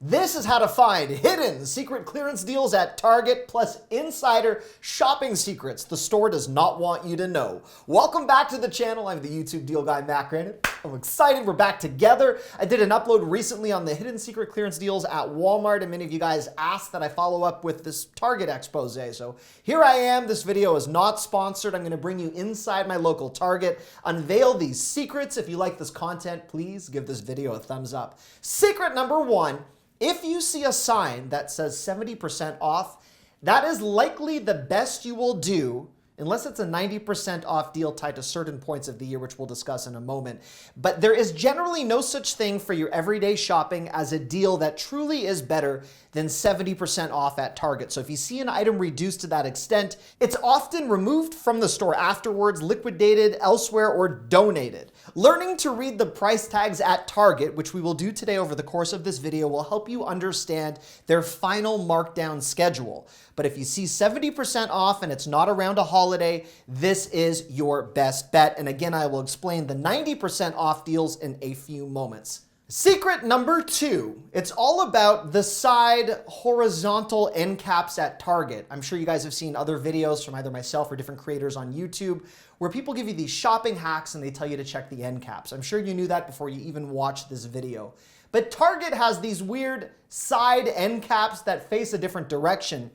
This is how to find hidden secret clearance deals at Target plus insider shopping secrets the store does not want you to know. Welcome back to the channel. I'm the YouTube deal guy, Markdown. I'm excited we're back together. I did an upload recently on the hidden secret clearance deals at Walmart, and many of you guys asked that I follow up with this Target expose. So here I am. This video is not sponsored. I'm going to bring you inside my local Target, unveil these secrets. If you like this content, please give this video a thumbs up. Secret number one. If you see a sign that says 70% off, that is likely the best you will do, unless it's a 90% off deal tied to certain points of the year, which we'll discuss in a moment. But there is generally no such thing for your everyday shopping as a deal that truly is better than 70% off at Target. So if you see an item reduced to that extent, it's often removed from the store afterwards, liquidated elsewhere, or donated. Learning to read the price tags at Target, which we will do today over the course of this video, will help you understand their final markdown schedule. But if you see 70% off and it's not around a holiday, this is your best bet. And again, I will explain the 90% off deals in a few moments. Secret number two, it's all about the side horizontal end caps at Target. I'm sure you guys have seen other videos from either myself or different creators on YouTube where people give you these shopping hacks and they tell you to check the end caps. I'm sure you knew that before you even watched this video. But Target has these weird side end caps that face a different direction.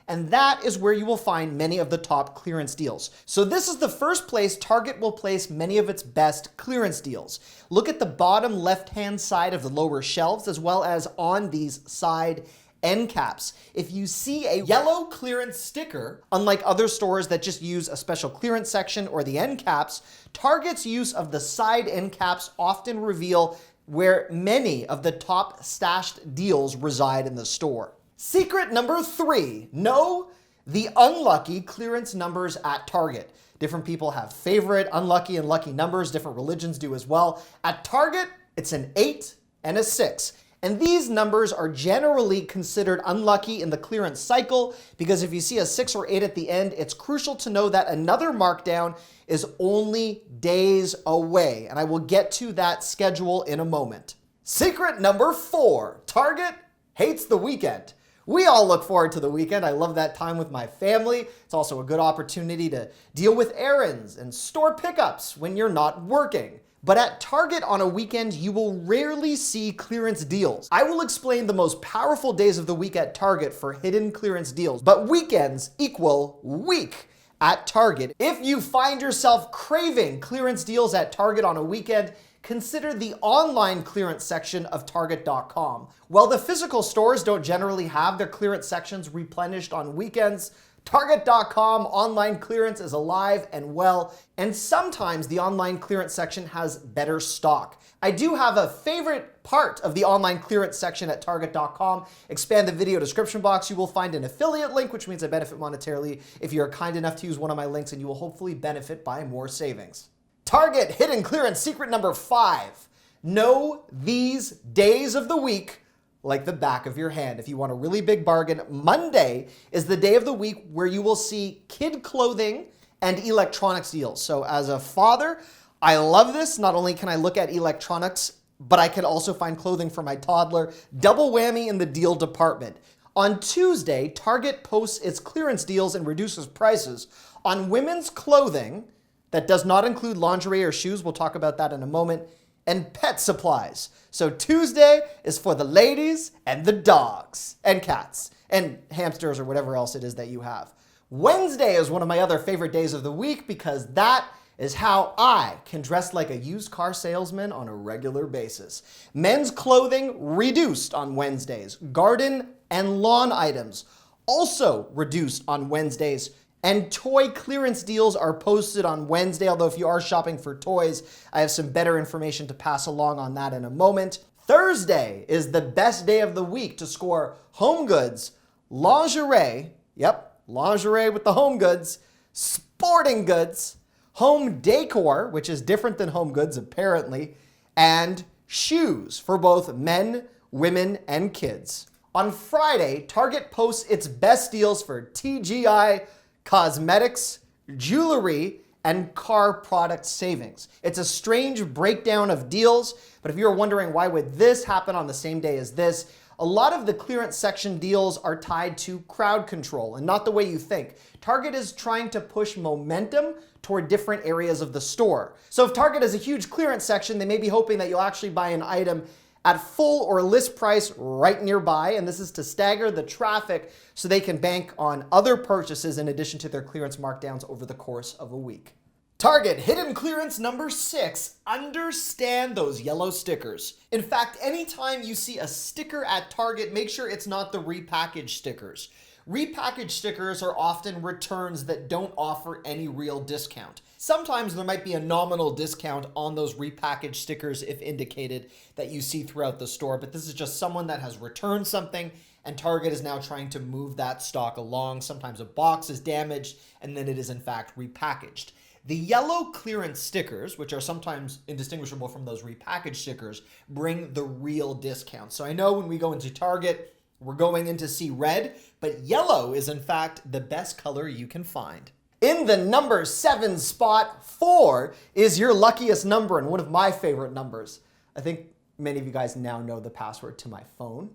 And that is where you will find many of the top clearance deals. So this is the first place Target will place many of its best clearance deals. Look at the bottom left-hand side of the lower shelves, as well as on these side end caps. If you see a yellow clearance sticker, unlike other stores that just use a special clearance section or the end caps, Target's use of the side end caps often reveal where many of the top stashed deals reside in the store. Secret number three, know the unlucky clearance numbers at Target. Different people have favorite unlucky and lucky numbers. Different religions do as well. At Target, it's an 8 and a 6. And these numbers are generally considered unlucky in the clearance cycle because if you see a 6 or 8 at the end, it's crucial to know that another markdown is only days away. And I will get to that schedule in a moment. Secret number four, Target hates the weekend. We all look forward to the weekend. I love that time with my family. It's also a good opportunity to deal with errands and store pickups when you're not working. But at Target on a weekend, you will rarely see clearance deals. I will explain the most powerful days of the week at Target for hidden clearance deals, but weekends equal week at Target. If you find yourself craving clearance deals at Target on a weekend, consider the online clearance section of Target.com. While the physical stores don't generally have their clearance sections replenished on weekends, Target.com online clearance is alive and well, and sometimes the online clearance section has better stock. I do have a favorite part of the online clearance section at Target.com. Expand the video description box. You will find an affiliate link, which means I benefit monetarily if you're kind enough to use one of my links, and you will hopefully benefit by more savings. Target hidden clearance secret number five. Know these days of the week like the back of your hand. If you want a really big bargain, Monday is the day of the week where you will see kid clothing and electronics deals. So as a father, I love this. Not only can I look at electronics, but I can also find clothing for my toddler. Double whammy in the deal department. On Tuesday, Target posts its clearance deals and reduces prices on women's clothing that does not include lingerie or shoes. We'll talk about that in a moment. And pet supplies. So Tuesday is for the ladies and the dogs and cats and hamsters or whatever else it is that you have. Wednesday is one of my other favorite days of the week because that is how I can dress like a used car salesman on a regular basis. Men's clothing reduced on Wednesdays. Garden and lawn items also reduced on Wednesdays. And toy clearance deals are posted on Wednesday, although if you are shopping for toys, I have some better information to pass along on that in a moment. Thursday is the best day of the week to score home goods, lingerie, yep, lingerie with the home goods, sporting goods, home decor, which is different than home goods apparently, and shoes for both men, women, and kids. On Friday, Target posts its best deals for TGI, cosmetics, jewelry, and car product savings. It's a strange breakdown of deals, but if you're wondering why would this happen on the same day as this, A lot of the clearance section deals are tied to crowd control and not the way you think. Target is trying to push momentum toward different areas of the store. So if Target has a huge clearance section, they may be hoping that you'll actually buy an item at full or list price right nearby, and this is to stagger the traffic so they can bank on other purchases in addition to their clearance markdowns over the course of a week. Target hidden clearance number 6, understand those yellow stickers. In fact, anytime you see a sticker at Target, make sure it's not the repackaged stickers. Repackaged stickers are often returns that don't offer any real discount. Sometimes there might be a nominal discount on those repackaged stickers if indicated that you see throughout the store, but this is just someone that has returned something and Target is now trying to move that stock along. Sometimes a box is damaged and then it is in fact repackaged. The yellow clearance stickers, which are sometimes indistinguishable from those repackaged stickers, bring the real discount. So I know when we go into Target, we're going in to see red, but yellow is in fact the best color you can find. In the number 7 spot, 4 is your luckiest number and one of my favorite numbers. I think many of you guys now know the password to my phone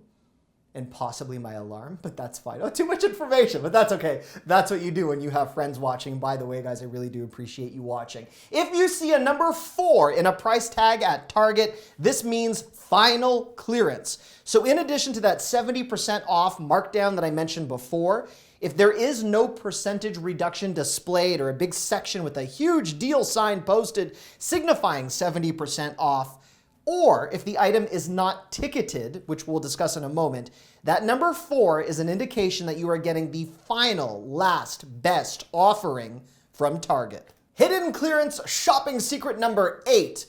and possibly my alarm, but that's fine. Oh, too much information, but that's okay. That's what you do when you have friends watching. By the way, guys, I really do appreciate you watching. If you see a number 4 in a price tag at Target, this means final clearance. So in addition to that 70% off markdown that I mentioned before, if there is no percentage reduction displayed or a big section with a huge deal sign posted signifying 70% off, or if the item is not ticketed, which we'll discuss in a moment, that number 4 is an indication that you are getting the final, last, best offering from Target. Hidden clearance shopping secret number 8.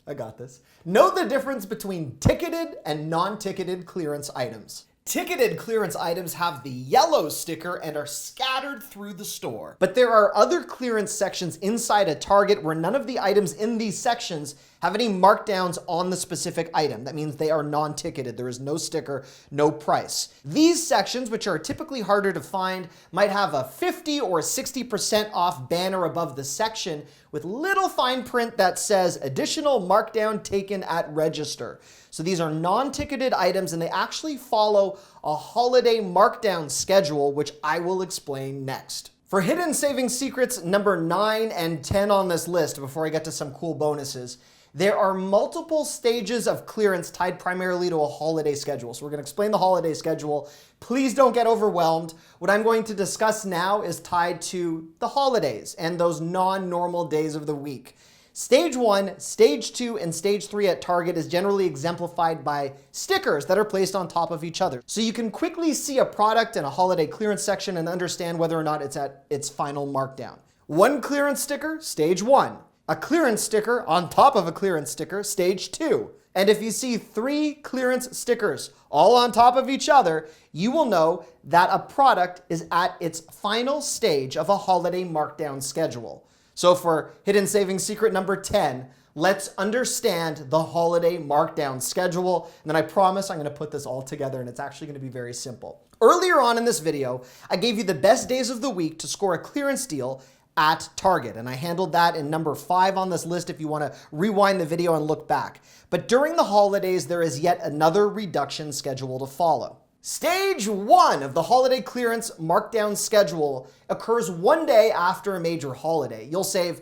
I got this. Know the difference between ticketed and non-ticketed clearance items. Ticketed clearance items have the yellow sticker and are scattered through the store. But there are other clearance sections inside a Target where none of the items in these sections have any markdowns on the specific item. That means they are non-ticketed. There is no sticker, no price. These sections, which are typically harder to find, might have a 50 or 60% off banner above the section with little fine print that says additional markdown taken at register. So these are non-ticketed items and they actually follow a holiday markdown schedule, which I will explain next. For hidden savings secrets number 9 and 10 on this list, before I get to some cool bonuses, there are multiple stages of clearance tied primarily to a holiday schedule. So we're going to explain the holiday schedule. Please don't get overwhelmed. What I'm going to discuss now is tied to the holidays and those non-normal days of the week. Stage 1, Stage 2, and Stage 3 at Target is generally exemplified by stickers that are placed on top of each other. So you can quickly see a product in a holiday clearance section and understand whether or not it's at its final markdown. One clearance sticker, Stage 1. A clearance sticker on top of a clearance sticker, Stage 2. And if you see 3 clearance stickers all on top of each other, you will know that a product is at its final stage of a holiday markdown schedule. So for hidden savings secret number 10, let's understand the holiday markdown schedule. And then I promise I'm going to put this all together and it's actually going to be very simple. Earlier on in this video, I gave you the best days of the week to score a clearance deal at Target. And I handled that in number 5 on this list if you want to rewind the video and look back. But during the holidays, there is yet another reduction schedule to follow. Stage 1 of the holiday clearance markdown schedule occurs one day after a major holiday. You'll save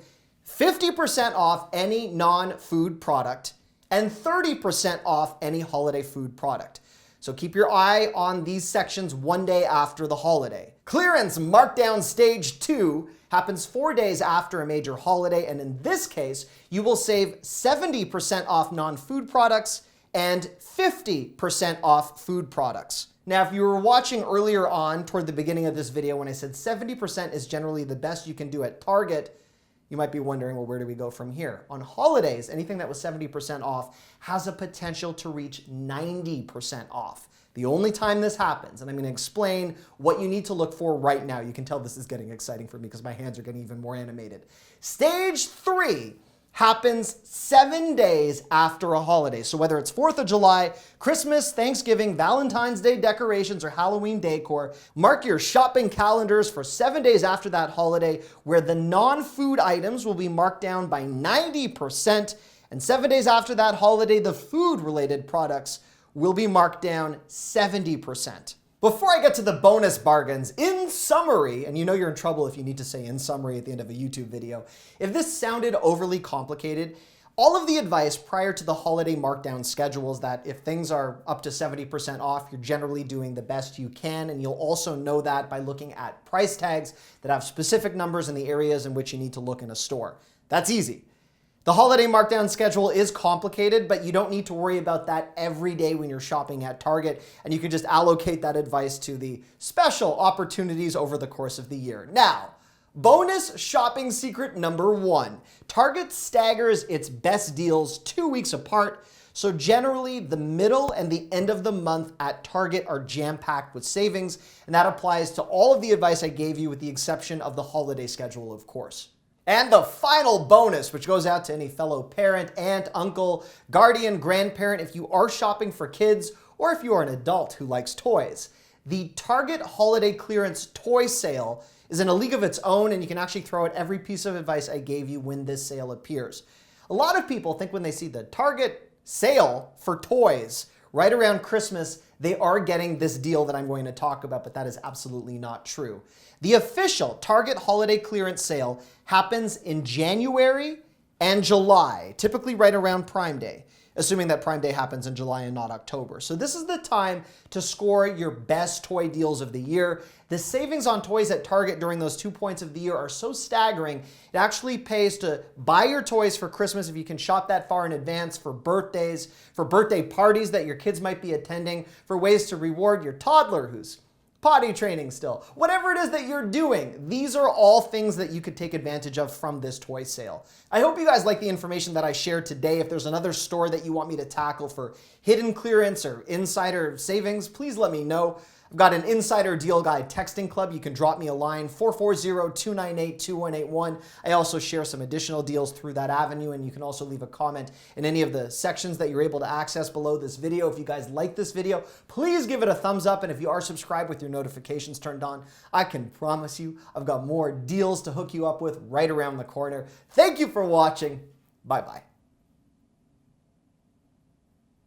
50% off any non-food product and 30% off any holiday food product. So keep your eye on these sections one day after the holiday. Clearance markdown stage 2 happens 4 days after a major holiday, and in this case, you will save 70% off non-food products and 50% off food products. Now, if you were watching earlier on toward the beginning of this video when I said 70% is generally the best you can do at Target, you might be wondering, well, where do we go from here? On holidays, anything that was 70% off has a potential to reach 90% off. The only time this happens, and I'm going to explain what you need to look for right now. You can tell this is getting exciting for me because my hands are getting even more animated. Stage 3 happens 7 days after a holiday. So whether it's 4th of July, Christmas, Thanksgiving, Valentine's Day decorations, or Halloween decor, mark your shopping calendars for 7 days after that holiday where the non-food items will be marked down by 90%. And 7 days after that holiday, the food-related products will be marked down 70%. Before I get to the bonus bargains, in summary, and you know you're in trouble if you need to say in summary at the end of a YouTube video, if this sounded overly complicated, all of the advice prior to the holiday markdown schedule is that if things are up to 70% off, you're generally doing the best you can, and you'll also know that by looking at price tags that have specific numbers in the areas in which you need to look in a store. That's easy. The holiday markdown schedule is complicated, but you don't need to worry about that every day when you're shopping at Target, and you can just allocate that advice to the special opportunities over the course of the year. Now, bonus shopping secret number 1. Target staggers its best deals 2 weeks apart, so generally the middle and the end of the month at Target are jam-packed with savings, and that applies to all of the advice I gave you with the exception of the holiday schedule, of course. And the final bonus, which goes out to any fellow parent, aunt, uncle, guardian, grandparent, if you are shopping for kids or if you are an adult who likes toys. The Target Holiday Clearance Toy Sale is in a league of its own, and you can actually throw out every piece of advice I gave you when this sale appears. A lot of people think when they see the Target sale for toys right around Christmas, they are getting this deal that I'm going to talk about, but that is absolutely not true. The official Target Holiday Clearance Sale happens in January and July, typically right around Prime Day, assuming that Prime Day happens in July and not October. So this is the time to score your best toy deals of the year. The savings on toys at Target during those 2 points of the year are so staggering, it actually pays to buy your toys for Christmas if you can shop that far in advance, for birthdays, for birthday parties that your kids might be attending, for ways to reward your toddler who's potty training still. Whatever it is that you're doing, these are all things that you could take advantage of from this toy sale. I hope you guys like the information that I shared today. If there's another store that you want me to tackle for hidden clearance or insider savings, please let me know. I've got an Insider Deal Guide texting club. You can drop me a line, 440-298-2181. I also share some additional deals through that avenue, and you can also leave a comment in any of the sections that you're able to access below this video. If you guys like this video, please give it a thumbs up, and if you are subscribed with your notifications turned on, I can promise you I've got more deals to hook you up with right around the corner. Thank you for watching. Bye-bye.